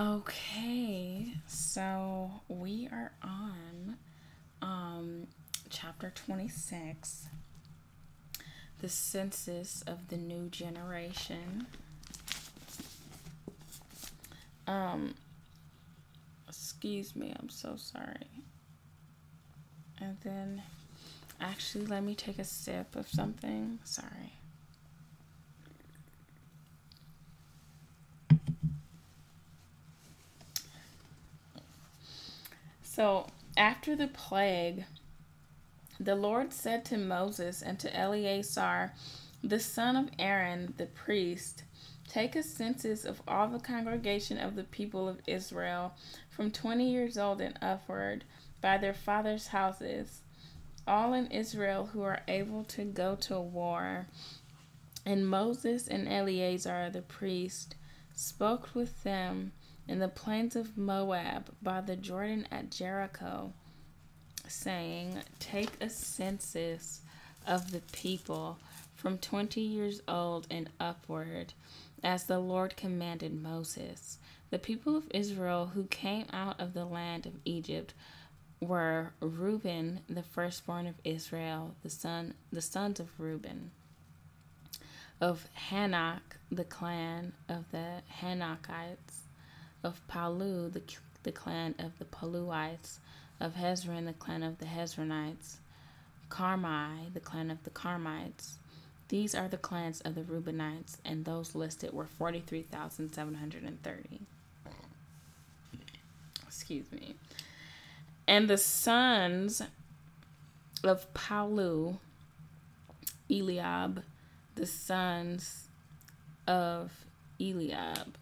Okay, so we are on chapter 26, the census of the new generation. Um, Excuse me, I'm so sorry. And then, actually, let me take a sip of something. Sorry. So, after the plague, the Lord said to Moses and to Eleazar, the son of Aaron, the priest, take a census of all the congregation of the people of Israel from 20 years old and upward by their fathers' houses, all in Israel who are able to go to war. And Moses and Eleazar the priest spoke with them in the plains of Moab by the Jordan at Jericho, saying, take a census of the people from 20 years old and upward, as the Lord commanded Moses. The people of Israel who came out of the land of Egypt were Reuben, the firstborn of Israel, the sons of Reuben. Of Hanok, the clan of the Hanokites. Of Palu, the clan of the Paluites. Of Hezron, the clan of the Hezronites. Carmi, the clan of the Carmites. These are the clans of the Reubenites, and those listed were 43,730. Excuse me. And the sons of Palu, Eliab, the sons of Eliab,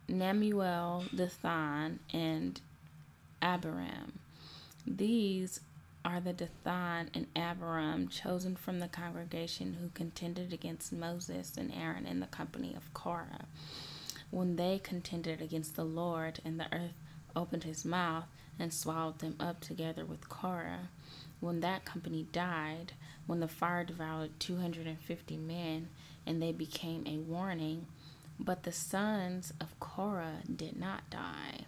Nemuel, Dathan, and Abiram. These are the Dathan and Abiram chosen from the congregation who contended against Moses and Aaron in the company of Korah. When they contended against the Lord, and the earth opened his mouth and swallowed them up together with Korah. When that company died, when the fire devoured 250 men, and they became a warning, but the sons of Korah did not die.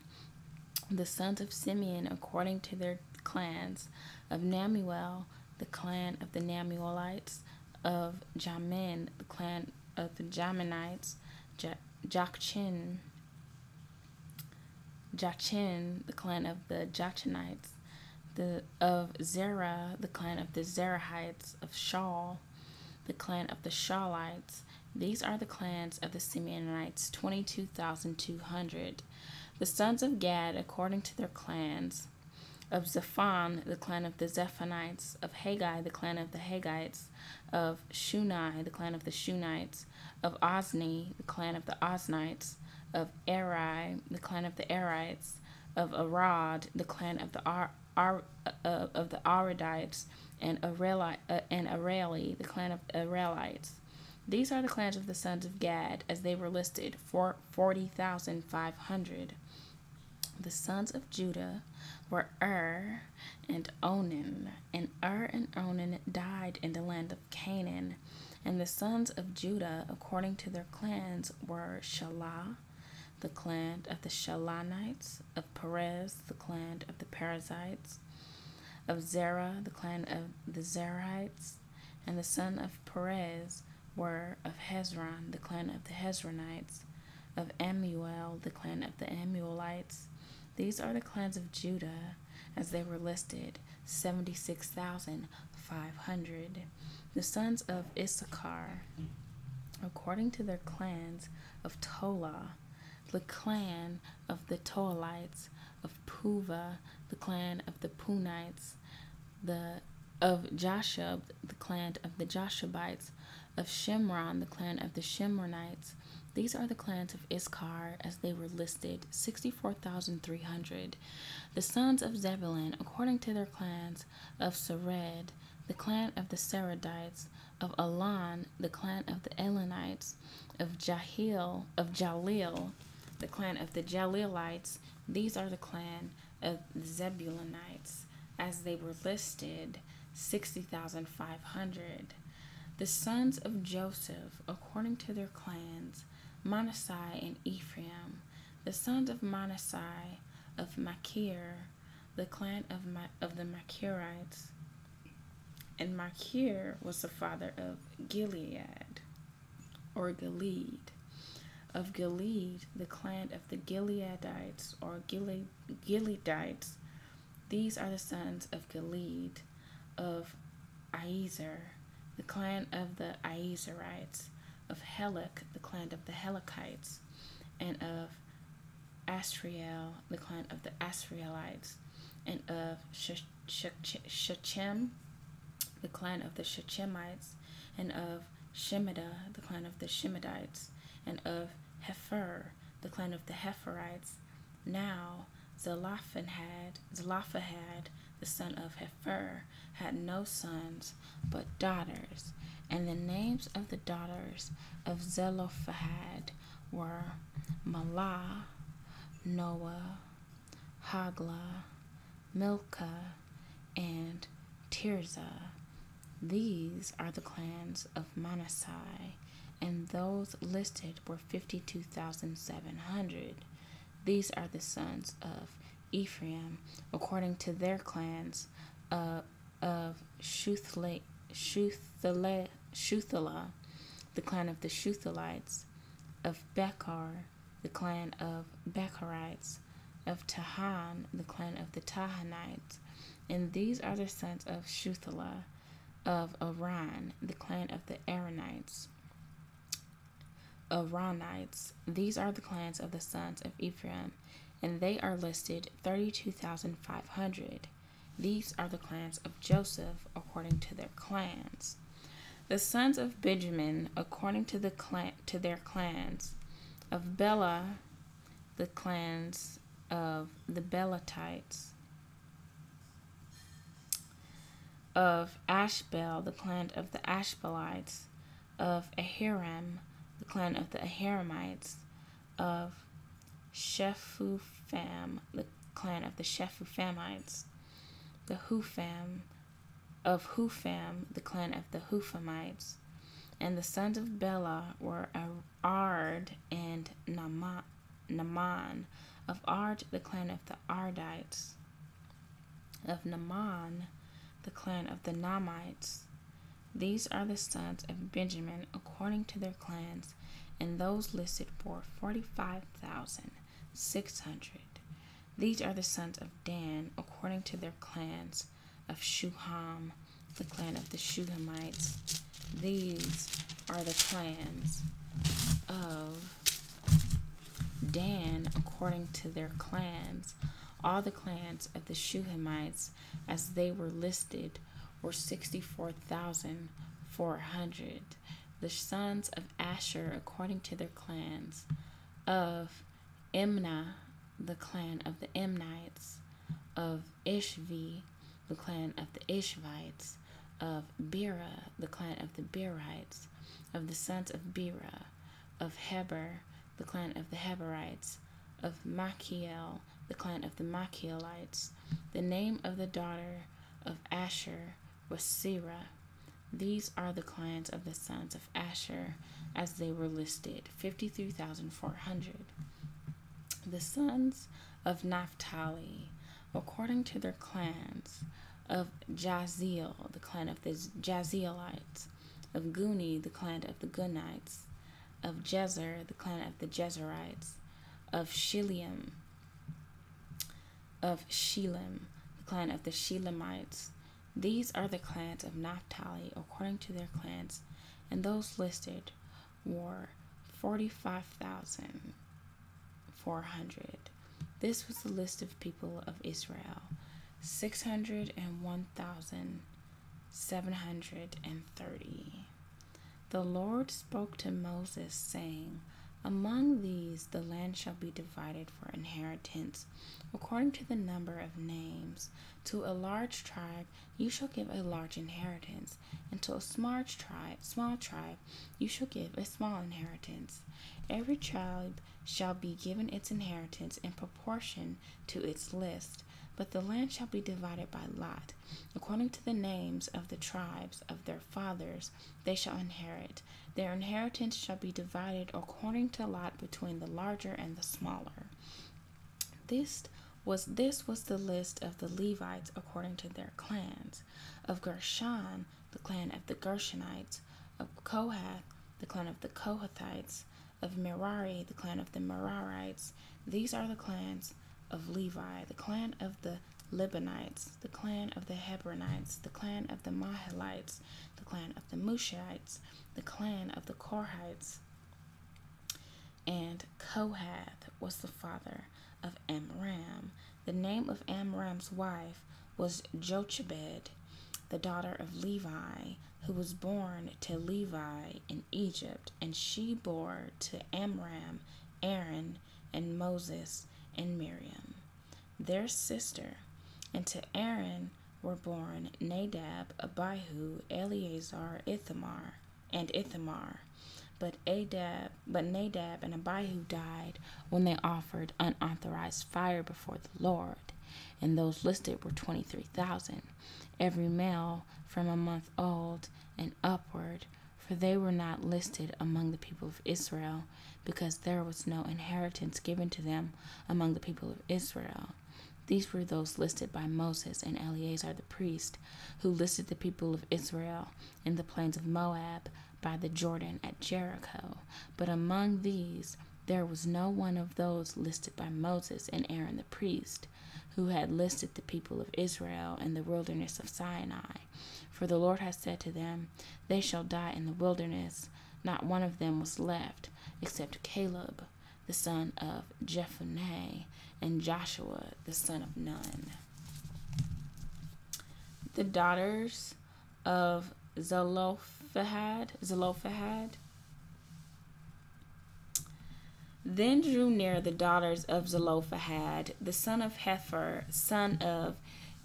The sons of Simeon, according to their clans, of Nemuel, the clan of the Nemuelites, of Jamin, the clan of the Jaminites, Jachin, the clan of the Jachinites, of Zerah, the clan of the Zerahites, of Shaul, the clan of the Shaulites. These are the clans of the Simeonites, 22,200. The sons of Gad, according to their clans, of Zephon, the clan of the Zephonites, of Haggai, the clan of the Haggites, of Shunai, the clan of the Shunites, of Ozni, the clan of the Oznites, of Eri, the clan of the Erites, of Arad, the clan of the Aradites, and Areli, the clan of Arelites. These are the clans of the sons of Gad, as they were listed, 40,500. The sons of Judah were and Onan, and and Onan died in the land of Canaan. And the sons of Judah, according to their clans, were Shelah, the clan of the Shelanites, of Perez, the clan of the Perizzites, of Zerah, the clan of the Zerahites. And the son of Perez were of Hezron, the clan of the Hezronites, of Amuel, the clan of the Amuelites. These are the clans of Judah, as they were listed, 76,500. The sons of Issachar, according to their clans, of Tola, the clan of the Toalites, of Puva, the clan of the Punites, of Jashub, the clan of the Jashubites, of Shimron, the clan of the Shimronites. These are the clans of Issachar, as they were listed, 64,300. The sons of Zebulun, according to their clans, of Sered, the clan of the Seredites, of Elon, the clan of the Elonites, of Jalil, the clan of the Jalilites. These are the clan of the Zebulunites, as they were listed, 60,500. The sons of Joseph, according to their clans, Manasseh and Ephraim. The sons of Manasseh, of Machir, the clan of the Machirites. And Machir was the father of Gilead, or Gilead. Of Gilead, the clan of the Gileadites, or Gileadites. These are the sons of Gilead. Of Iezer, the clan of the Iezerites. Of Helek, the clan of the Helekites. And of Asriel, the clan of the Asrielites. And of Shechem, the clan of the Shechemites. And of Shemida, the clan of the Shemedites. And of Hepher, the clan of the Hepherites. Now Zelophehad, the son of Hepher, had no sons but daughters. And the names of the daughters of Zelophehad were Mahlah, Noah, Hagla, Milcah, and Tirzah. These are the clans of Manasseh, and those listed were 52,700. These are the sons of Ephraim, according to their clans, of Shuthelah, the clan of the Shuthelites, of Bechar, the clan of Becharites, of Tahan, the clan of the Tahanites. And these are the sons of Shuthelah, of Aran, the clan of the Aranites. These are the clans of the sons of Ephraim, and they are listed 32,500. These are the clans of Joseph according to their clans. The sons of Benjamin according to their clans. Of Bela, the clans of the Belatites. Of Ashbel, the clan of the Ashbelites. Of Ahiram, the clan of the Ahiramites. Of Shephufam, the clan of the Shephufamites. Of Hufam, the clan of the Hufamites. And the sons of Bela were Ard and Naaman. Of Ard, the clan of the Ardites. Of Naaman, the clan of the Naamites. These are the sons of Benjamin according to their clans, and those listed were 45,600. These are the sons of Dan according to their clans. Of Shuham, the clan of the Shuhamites. These are the clans of Dan according to their clans. All the clans of the Shuhamites, as they were listed, were 64,400. The sons of Asher according to their clans. Of Imnah, the clan of the Imnites. Of Ishvi, the clan of the Ishvites. Of Bera, the clan of the Berites. Of the sons of Bera. Of Heber, the clan of the Heberites. Of Machiel, the clan of the Machielites. The name of the daughter of Asher was Serah. These are the clans of the sons of Asher, as they were listed, 53,400. The sons of Naphtali, according to their clans. Of Jaziel, the clan of the Jazielites. Of Guni, the clan of the Gunites. Of Jezer, the clan of the Jezerites. Of Shilem, the clan of the Shelemites. These are the clans of Naphtali according to their clans, and those listed were 45,400. This was the list of people of Israel, 601,730. The Lord spoke to Moses, saying, Among these the land shall be divided for inheritance, according to the number of names. To a large tribe you shall give a large inheritance, and to a small tribe you shall give a small inheritance. Every tribe shall be given its inheritance in proportion to its list. But the land shall be divided by lot, according to the names of the tribes of their fathers, they shall inherit. Their inheritance shall be divided according to lot between the larger and the smaller. This was the list of the Levites according to their clans. Of Gershon, the clan of the Gershonites. Of Kohath, the clan of the Kohathites. Of Merari, the clan of the Merarites. These are the clans of Levi, the clan of the Libanites, the clan of the Hebronites, the clan of the Mahalites, the clan of the Mushites, the clan of the Korhites. And Kohath was the father of Amram. The name of Amram's wife was Jochebed, the daughter of Levi, who was born to Levi in Egypt, and she bore to Amram, Aaron, and Moses, and Miriam, their sister. And to Aaron were born Nadab, Abihu, Eleazar, Ithamar. But Nadab and Abihu died when they offered unauthorized fire before the Lord. And those listed were 23,000, every male from a month old and upward, for they were not listed among the people of Israel, because there was no inheritance given to them among the people of Israel. These were those listed by Moses and Eleazar the priest, who listed the people of Israel in the plains of Moab by the Jordan at Jericho. But among these there was no one of those listed by Moses and Aaron the priest, who had listed the people of Israel in the wilderness of Sinai. For the Lord has said to them, they shall die in the wilderness. Not one of them was left, except Caleb, the son of Jephunneh, and Joshua, the son of Nun. The daughters of Zelophehad. Then drew near the daughters of Zelophehad, the son of Hepher, son of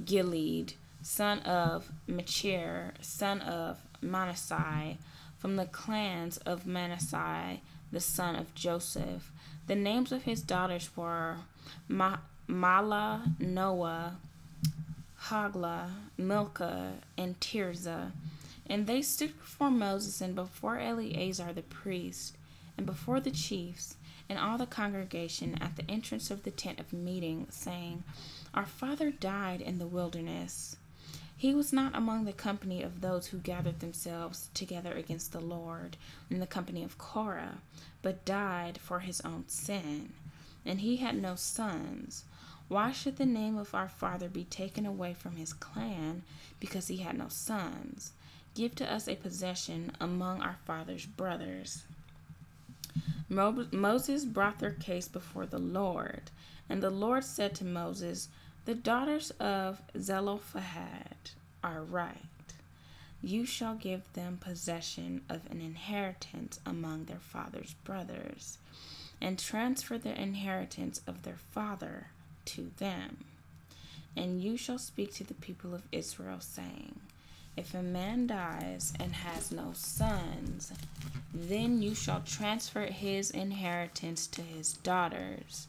Gilead, son of Machir, son of Manasseh, from the clans of Manasseh, the son of Joseph. The names of his daughters were Mala, Noah, Hagla, Milcah, and Tirzah. And they stood before Moses and before Eleazar the priest, and before the chiefs, and all the congregation at the entrance of the tent of meeting, saying, Our father died in the wilderness. He was not among the company of those who gathered themselves together against the Lord in the company of Korah, but died for his own sin. And he had no sons. Why should the name of our father be taken away from his clan, because he had no sons? Give to us a possession among our father's brothers. Moses brought their case before the Lord, and the Lord said to Moses, The daughters of Zelophehad are right. You shall give them possession of an inheritance among their father's brothers, and transfer the inheritance of their father to them. And you shall speak to the people of Israel, saying, If a man dies and has no sons, then you shall transfer his inheritance to his daughters.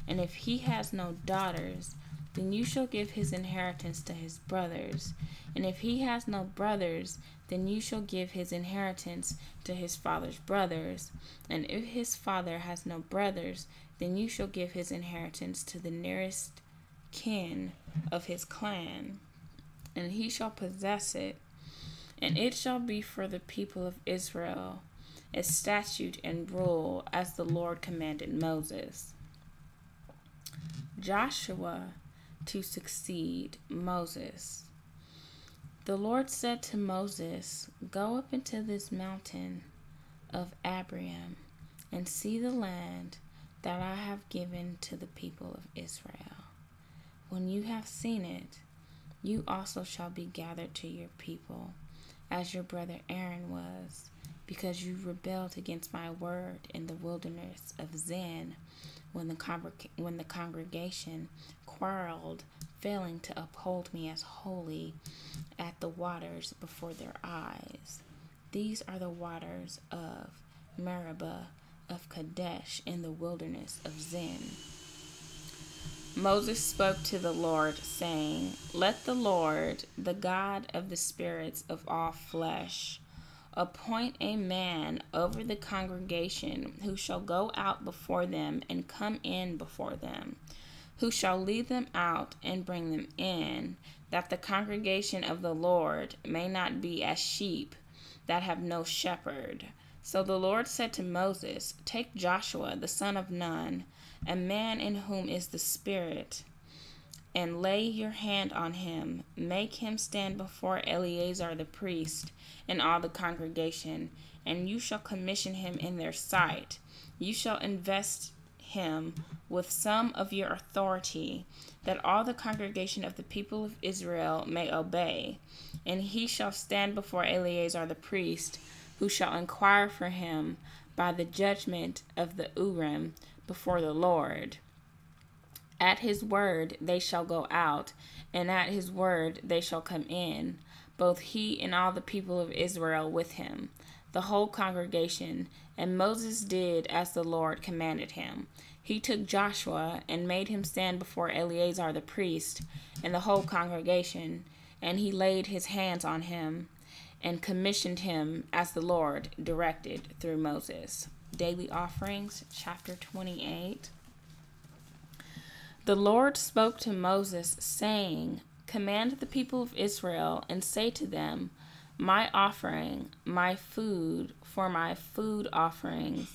And if he has no daughters, then you shall give his inheritance to his brothers. And if he has no brothers, then you shall give his inheritance to his father's brothers. And if his father has no brothers, then you shall give his inheritance to the nearest kin of his clan, and he shall possess it. And it shall be for the people of Israel a statute and rule, as the Lord commanded Moses. Joshua to succeed Moses. The Lord said to Moses, Go up into this mountain of Abraham, and see the land that I have given to the people of Israel. When you have seen it, you also shall be gathered to your people, as your brother Aaron was, because you rebelled against my word in the wilderness of Zin, when the congregation quarreled, failing to uphold me as holy at the waters before their eyes. These are the waters of Meribah of Kadesh in the wilderness of Zin. Moses spoke to the Lord, saying, Let the Lord, the God of the spirits of all flesh, appoint a man over the congregation who shall go out before them and come in before them, who shall lead them out and bring them in, that the congregation of the Lord may not be as sheep that have no shepherd. So the Lord said to Moses, Take Joshua the son of Nun, a man in whom is the Spirit, and lay your hand on him. Make him stand before Eleazar the priest and all the congregation, and you shall commission him in their sight. You shall invest him with some of your authority, that all the congregation of the people of Israel may obey. And he shall stand before Eleazar the priest, who shall inquire for him by the judgment of the Urim before the Lord. At his word they shall go out, and at his word they shall come in, both he and all the people of Israel with him, the whole congregation. And Moses did as the Lord commanded him. He took Joshua and made him stand before Eleazar the priest and the whole congregation, and he laid his hands on him and commissioned him as the Lord directed through Moses. Daily Offerings, chapter 28. The Lord spoke to Moses, saying, Command the people of Israel, and say to them, My offering, my food for my food offerings,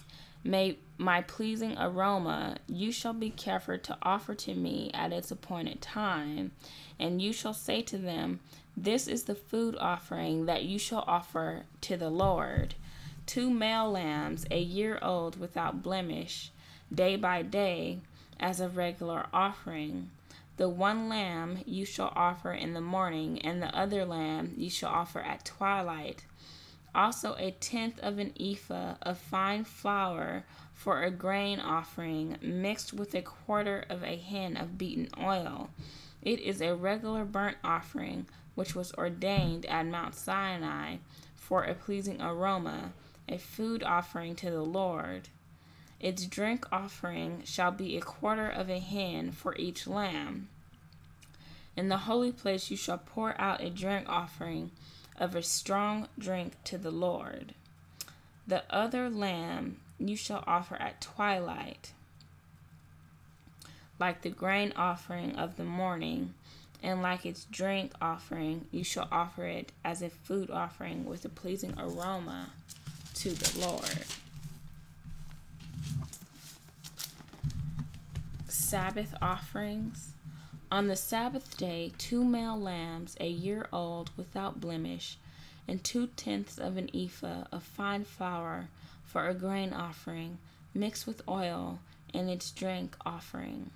my pleasing aroma, you shall be careful to offer to me at its appointed time. And you shall say to them, This is the food offering that you shall offer to the Lord: 2 male lambs, a year old without blemish, day by day, as a regular offering. The one lamb you shall offer in the morning, and the other lamb you shall offer at twilight. Also 1/10 of an ephah of fine flour for a grain offering, mixed with 1/4 of a hin of beaten oil. It is a regular burnt offering, which was ordained at Mount Sinai for a pleasing aroma, a food offering to the Lord. Its drink offering shall be 1/4 of a hin for each lamb. In the holy place you shall pour out a drink offering of a strong drink to the Lord. The other lamb you shall offer at twilight, like the grain offering of the morning, and like its drink offering you shall offer it as a food offering with a pleasing aroma to the Lord. Sabbath offerings. On the Sabbath day, 2 male lambs, a year old without blemish, and 2/10 of an ephah of fine flour for a grain offering, mixed with oil, and its drink offering.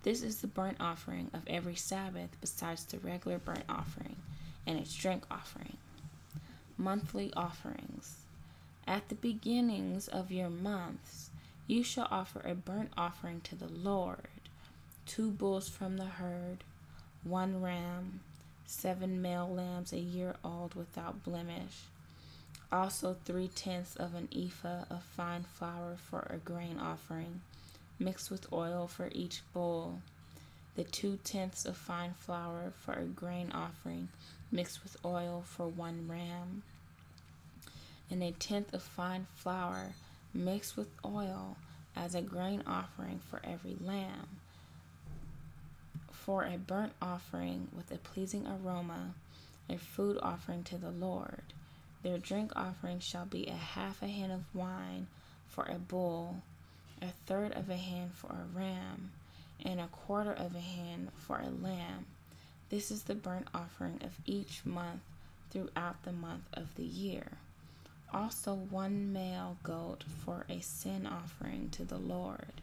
This is the burnt offering of every Sabbath, besides the regular burnt offering and its drink offering. Monthly offerings. At the beginnings of your months, you shall offer a burnt offering to the Lord: 2 bulls from the herd, 1 ram, 7 male lambs a year old without blemish. Also 3/10 of an ephah of fine flour for a grain offering, mixed with oil for each bull. The 2/10 of fine flour for a grain offering, mixed with oil for 1 ram. And 1/10 of fine flour mixed with oil as a grain offering for every lamb, for a burnt offering with a pleasing aroma, a food offering to the Lord. Their drink offering shall be 1/2 a hin of wine for a bull, 1/3 of a hin for a ram, and 1/4 of a hin for a lamb. This is the burnt offering of each month throughout the month of the year. Also 1 male goat for a sin offering to the Lord.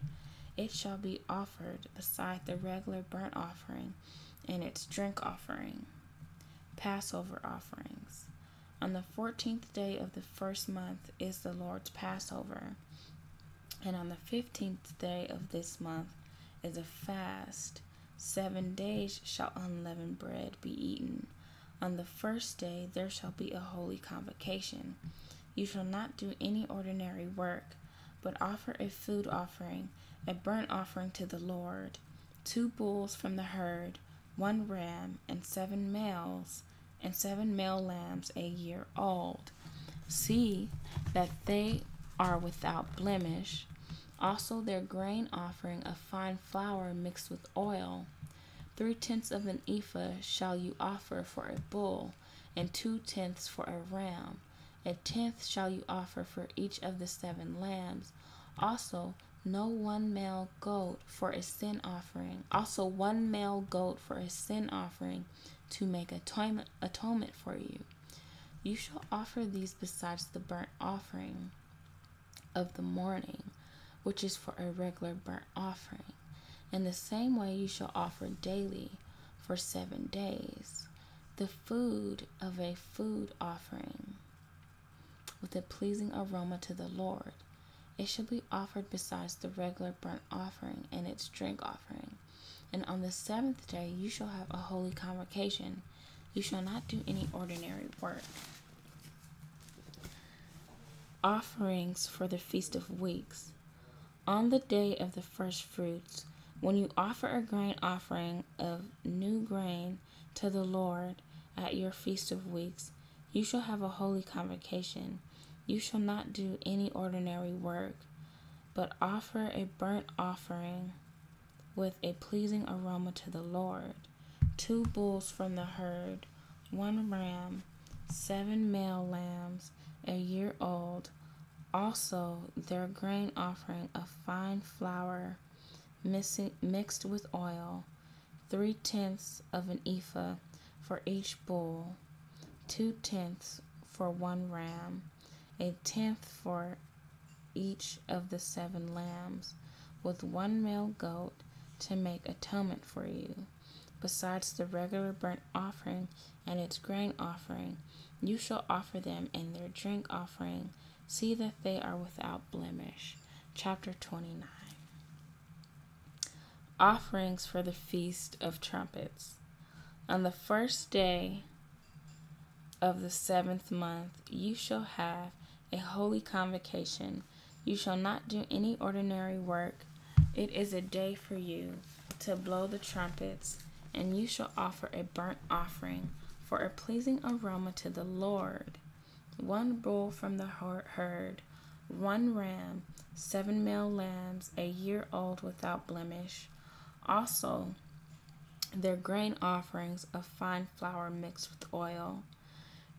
It shall be offered beside the regular burnt offering and its drink offering. Passover offerings. On the 14th day of the first month is the Lord's Passover, and on the 15th day of this month is a fast. 7 days shall unleavened bread be eaten. On the first day there shall be a holy convocation. You shall not do any ordinary work, but offer a food offering, a burnt offering to the Lord, 2 bulls from the herd, 1 ram, and 7 males, and 7 male lambs a year old. See that they are without blemish. Also their grain offering of fine flour mixed with oil. 3/10 of an ephah shall you offer for a bull, and 2/10 for a ram. 1/10 shall you offer for each of the 7 lambs. Also no 1 male goat for a sin offering. Also 1 male goat for a sin offering to make atonement for you. You shall offer these besides the burnt offering of the morning, which is for a regular burnt offering. In the same way you shall offer daily for 7 days the food of a food offering with a pleasing aroma to the Lord. It shall be offered besides the regular burnt offering and its drink offering. And on the 7th day you shall have a holy convocation. You shall not do any ordinary work. Offerings for the Feast of Weeks. On the day of the first fruits, when you offer a grain offering of new grain to the Lord at your Feast of Weeks, you shall have a holy convocation. You shall not do any ordinary work, but offer a burnt offering with a pleasing aroma to the Lord. 2 bulls from the herd, 1 ram, 7 male lambs a year old. Also their grain offering of fine flour mixed with oil, 3/10 of an ephah for each bull, 2/10 for 1 ram, 1/10 for each of the 7 lambs, with 1 male goat to make atonement for you. Besides the regular burnt offering and its grain offering, you shall offer them in their drink offering. See that they are without blemish. Chapter 29. Offerings for the Feast of Trumpets. On the first day of the 7th month you shall have a holy convocation. You shall not do any ordinary work. It is a day for you to blow the trumpets, and you shall offer a burnt offering for a pleasing aroma to the Lord. 1 bull from the herd, 1 ram, 7 male lambs a year old without blemish. Also their grain offerings of fine flour mixed with oil,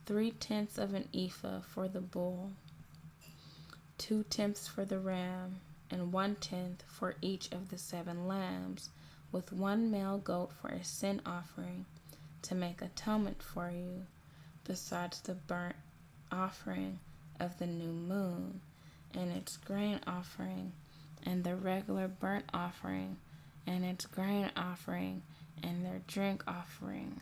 3/10 of an ephah for the bull, 2/10 for the ram, and 1/10 for each of the 7 lambs, with 1 male goat for a sin offering to make atonement for you, besides the burnt offering of the new moon and its grain offering, and the regular burnt offering and its grain offering and their drink offering,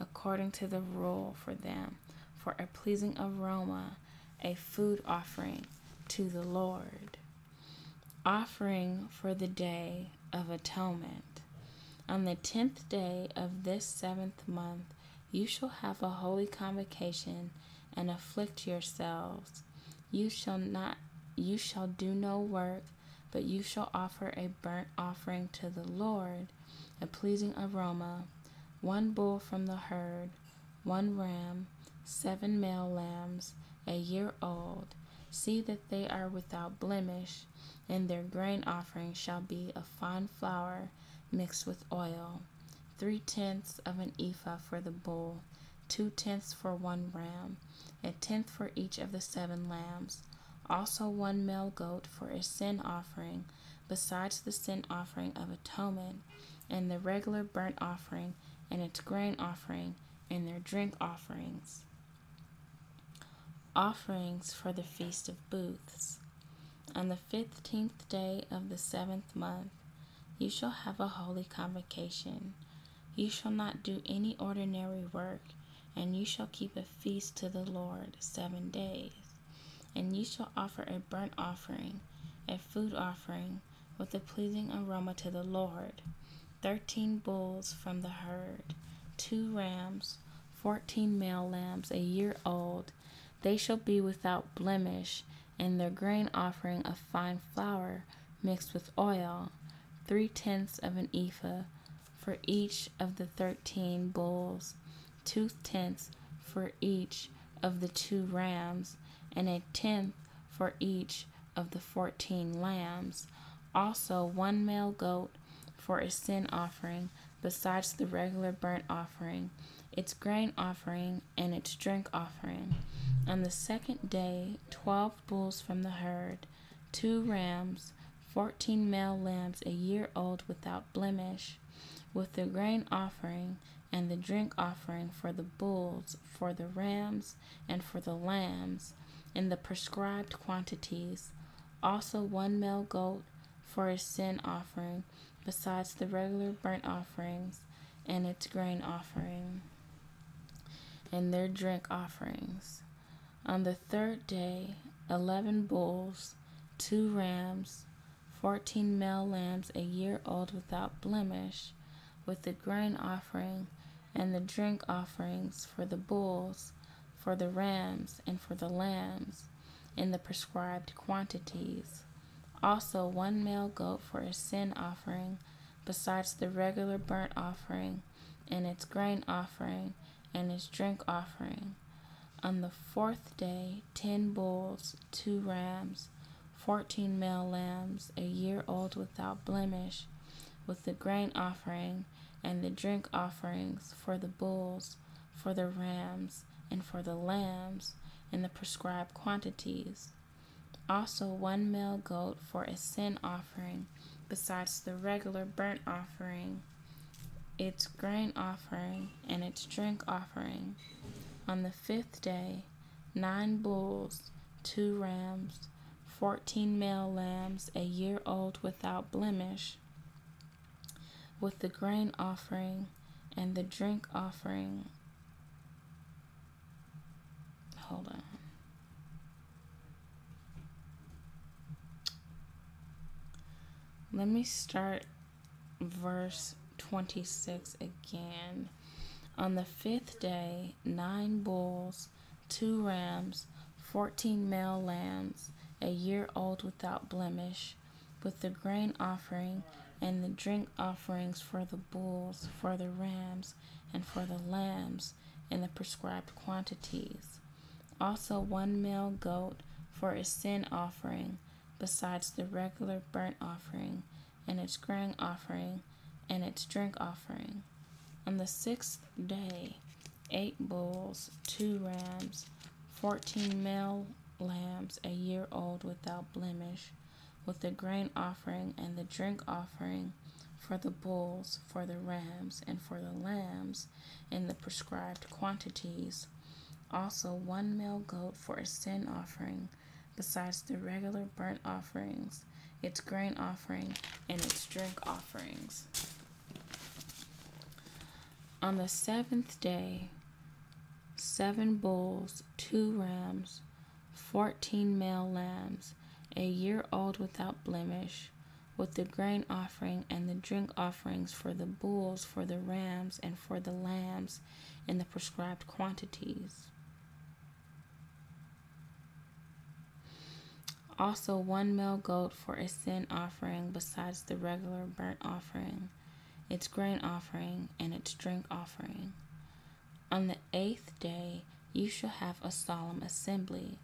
according to the rule for them, for a pleasing aroma, a food offering to the Lord. Offering for the Day of Atonement. On the 10th day of this 7th month you shall have a holy convocation and afflict yourselves. You shall do no work, but you shall offer a burnt offering to the Lord, a pleasing aroma, 1 bull from the herd, 1 ram, 7 male lambs a year old. See that they are without blemish, and their grain offering shall be of fine flour mixed with oil, 3/10 of an ephah for the bull, 2/10 for 1 ram, 1/10 for each of the 7 lambs. Also 1 male goat for a sin offering, besides the sin offering of atonement, and the regular burnt offering, and its grain offering, and their drink offerings. Offerings for the Feast of Booths. On the 15th day of the 7th month you shall have a holy convocation. You shall not do any ordinary work, and you shall keep a feast to the Lord 7 days. And you shall offer a burnt offering, a food offering, with a pleasing aroma to the Lord, 13 bulls from the herd, 2 rams, 14 male lambs a year old. They shall be without blemish, and their grain offering of fine flour mixed with oil, 3/10 of an ephah for each of the 13 bulls, 2/10 for each of the 2 rams, and 1/10 for each of the 14 lambs. Also 1 male goat for a sin offering, besides the regular burnt offering, its grain offering, and its drink offering. On the second day, 12 bulls from the herd, 2 rams, 14 male lambs a year old without blemish, with the grain offering and the drink offering for the bulls, for the rams, and for the lambs, in the prescribed quantities. Also 1 male goat for a sin offering, besides the regular burnt offerings, and its grain offering, and their drink offerings. On the third day, 11 bulls, 2 rams, 14 male lambs a year old without blemish, with the grain offering and the drink offerings for the bulls, for the rams, and for the lambs, in the prescribed quantities. Also 1 male goat for a sin offering, besides the regular burnt offering, and its grain offering, and its drink offering. On the fourth day, 10 bulls, 2 rams, 14 male lambs a year old without blemish, with the grain offering and the drink offerings for the bulls, for the rams, and for the lambs, in the prescribed quantities. Also 1 male goat for a sin offering, besides the regular burnt offering, its grain offering, and its drink offering. On the 5th day, 9 bulls, 2 rams, 14 male lambs a year old without blemish, with the grain offering and the drink offering. Hold on. Let me start verse 26 again. On the 5th day, 9 bulls, 2 rams, 14 male lambs a year old without blemish, with the grain offering and the drink offerings for the bulls, for the rams, and for the lambs, in the prescribed quantities. Also 1 male goat for a sin offering, besides the regular burnt offering, and its grain offering, and its drink offering. On the 6th day, 8 bulls, 2 rams, 14 male lambs a year old without blemish, with the grain offering and the drink offering for the bulls, for the rams, and for the lambs, in the prescribed quantities. Also 1 male goat for a sin offering, besides the regular burnt offerings, its grain offering, and its drink offerings. On the 7th day, 7 bulls, 2 rams, 14 male lambs, a year old without blemish, with the grain offering and the drink offerings for the bulls, for the rams, and for the lambs, in the prescribed quantities. Also 1 male goat for a sin offering, besides the regular burnt offering, its grain offering, and its drink offering. On the 8th day you shall have a solemn assembly.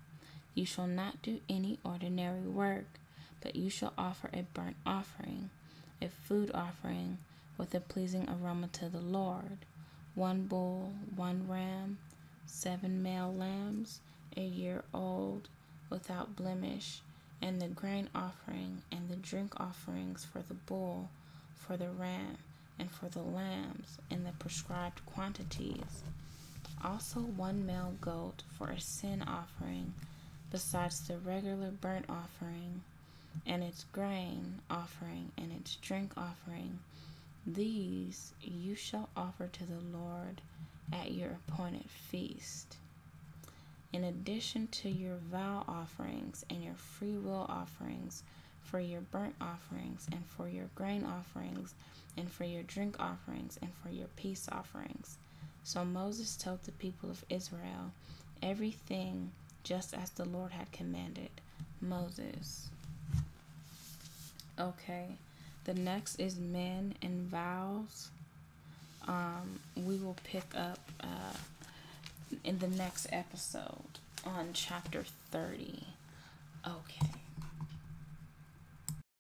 You shall not do any ordinary work, but you shall offer a burnt offering, a food offering, with a pleasing aroma to the Lord. 1 bull, 1 ram, 7 male lambs, a year old, without blemish, and the grain offering and the drink offerings for the bull, for the ram, and for the lambs, in the prescribed quantities. Also 1 male goat for a sin offering, besides the regular burnt offering, and its grain offering, and its drink offering. These you shall offer to the Lord at your appointed feast, in addition to your vow offerings and your free will offerings, for your burnt offerings, and for your grain offerings, and for your drink offerings, and for your peace offerings. So Moses told the people of Israel everything just as the Lord had commanded. Moses. Okay, the next is men and vows. We will pick up in the next episode on chapter 30. Okay.